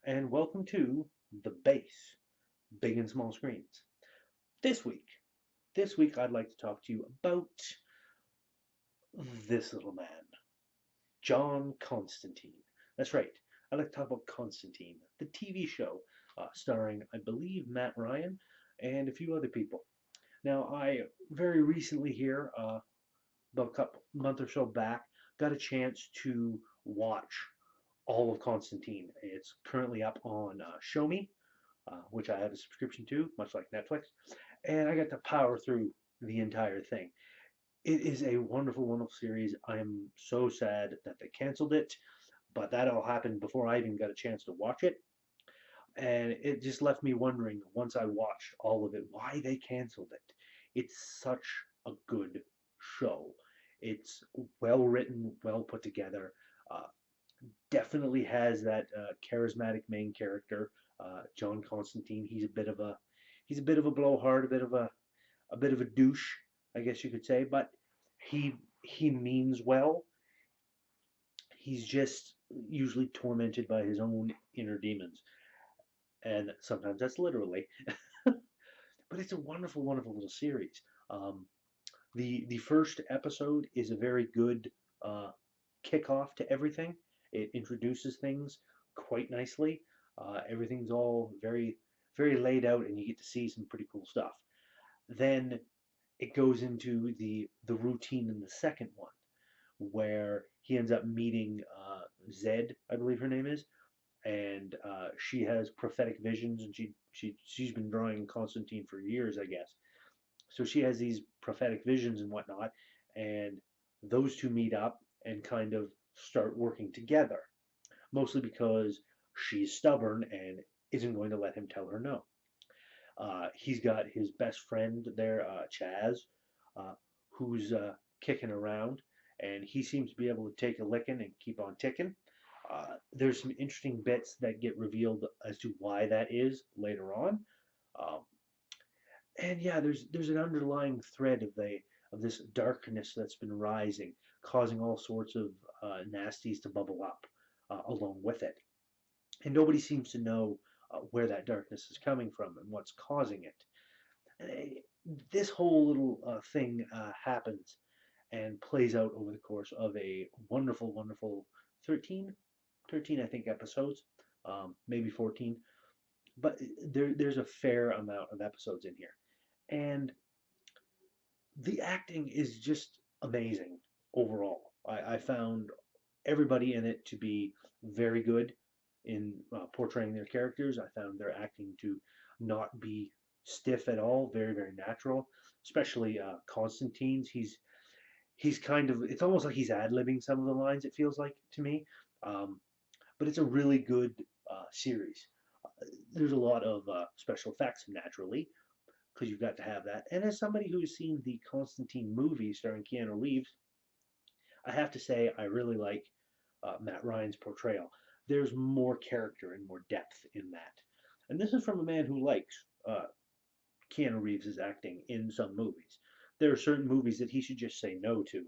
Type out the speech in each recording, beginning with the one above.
and welcome to the B.A.S S, Big and Small Screens. This week, this week I'd like to talk to you about this little man, John Constantine. That's right, I'd like to talk about Constantine, the TV show starring, I believe, Matt Ryan and a few other people. Now, I very recently here, about a couple month or so back, got a chance to watch all of Constantine. It's currently up on Show Me, which I have a subscription to, much like Netflix, and I got to power through the entire thing. It is a wonderful, wonderful series. I am so sad that they canceled it, but that all happened before I even got a chance to watch it. And it just left me wondering, once I watched all of it, why they canceled it. It's such a good show. It's well written, well put together. Uh, Definitely has that charismatic main character, John Constantine. He's a bit of a blowhard, a bit of a douche, I guess you could say, but he means well. He's just usually tormented by his own inner demons, and sometimes that's literally. But it's a wonderful, wonderful little series. The first episode is a very good kickoff to everything. It introduces things quite nicely. Everything's all very, very laid out, and you get to see some pretty cool stuff. Then it goes into the routine in the second one, where he ends up meeting Zed, I believe her name is, and she has prophetic visions, and she's been drawing Constantine for years, I guess. So she has these prophetic visions and whatnot, and those two meet up and kind of start working together, mostly because she's stubborn and isn't going to let him tell her no. He's got his best friend there, Chaz, who's kicking around, and he seems to be able to take a licking and keep on ticking. There's some interesting bits that get revealed as to why that is later on. Um, and yeah, there's an underlying thread of this darkness that's been rising, causing all sorts of nasties to bubble up along with it. And nobody seems to know where that darkness is coming from and what's causing it. This whole little thing happens and plays out over the course of a wonderful, wonderful 13, 13 I think, episodes, maybe 14. But there's a fair amount of episodes in here. And the acting is just amazing overall. I found everybody in it to be very good in portraying their characters. I found their acting to not be stiff at all, very, very natural. Especially Constantine's. He's kind of, it's almost like he's ad-libbing some of the lines, it feels like to me. Um, but it's a really good series. There's a lot of special effects, naturally, because you've got to have that. And as somebody who's seen the Constantine movie starring Keanu Reeves, I have to say I really like Matt Ryan's portrayal. There's more character and more depth in that. And this is from a man who likes Keanu Reeves' acting in some movies. There are certain movies that he should just say no to,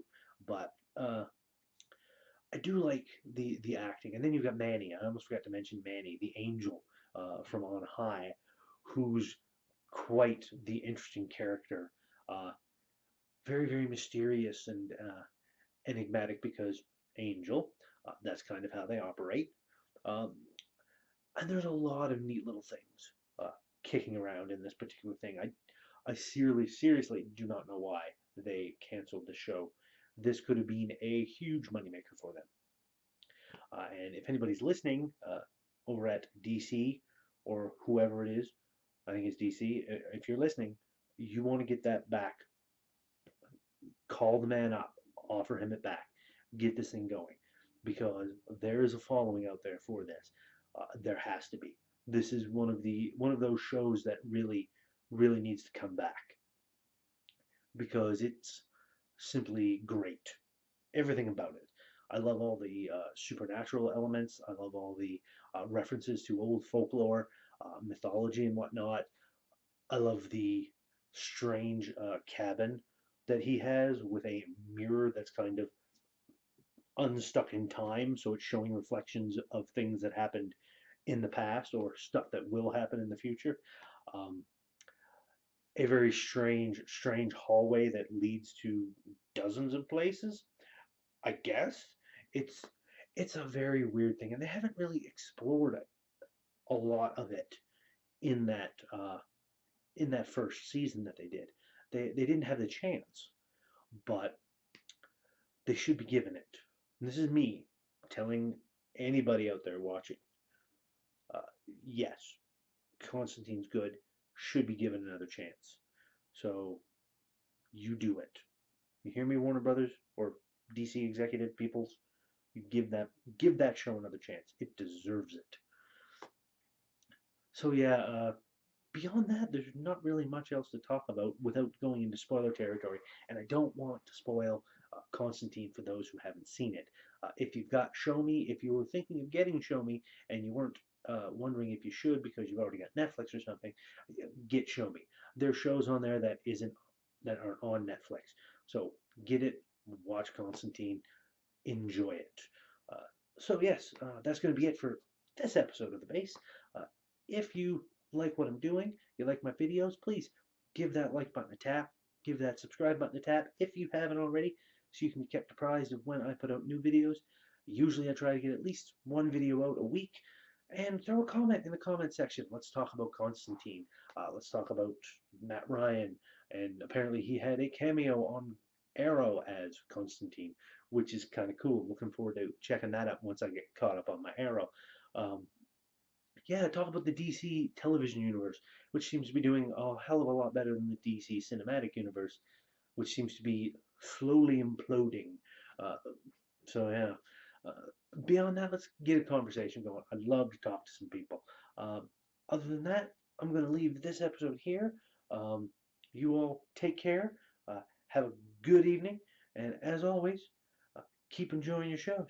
but I do like the acting. And then you've got Manny. I almost forgot to mention Manny, the angel from On High, who's quite the interesting character. Uh, Very, very mysterious and enigmatic because angel. That's kind of how they operate. Um, and there's a lot of neat little things kicking around in this particular thing. I seriously do not know why they canceled the show. This could have been a huge moneymaker for them. And if anybody's listening over at DC or whoever it is, I think it's DC, if you're listening, you want to get that back, call the man up, offer him it back, get this thing going, because there is a following out there for this. There has to be. This is one of those shows that really needs to come back because it's simply great. Everything about it. I love all the supernatural elements. I love all the references to old folklore, mythology, and whatnot. I love the strange cabin that he has with a mirror that's kind of unstuck in time, so it's showing reflections of things that happened in the past or stuff that will happen in the future. Um, a very strange hallway that leads to dozens of places. I guess it's it's a very weird thing, and they haven't really explored a lot of it in that first season that they did. They didn't have the chance, but they should be given it. And this is me telling anybody out there watching. Uh, yes, Constantine's good. Should be given another chance. So you do it. You hear me, Warner Brothers or DC executive peoples? You give that show another chance. It deserves it. So yeah, beyond that, there's not really much else to talk about without going into spoiler territory, and I don't want to spoil Constantine for those who haven't seen it. If you've got Show Me, if you were thinking of getting Show Me and you weren't wondering if you should because you've already got Netflix or something, get Show Me. There are shows on there that aren't on Netflix, so get it, watch Constantine, enjoy it. Uh, so yes, that's going to be it for this episode of the Base. Uh, if you like what I'm doing, you like my videos, please give that like button a tap, give that subscribe button a tap if you haven't already, so you can be kept apprised of when I put out new videos. Usually I try to get at least one video out a week. And throw a comment in the comment section. Let's talk about Constantine. Let's talk about Matt Ryan. And apparently he had a cameo on Arrow as Constantine, which is kind of cool. Looking forward to checking that out once I get caught up on my Arrow. Um, yeah, talk about the DC television universe, which seems to be doing a hell of a lot better than the DC cinematic universe, which seems to be slowly imploding. Uh, so yeah. Uh, Beyond that, let's get a conversation going. I'd love to talk to some people. Other than that, I'm going to leave this episode here. Um, you all take care. Have a good evening, and as always, keep enjoying your shows.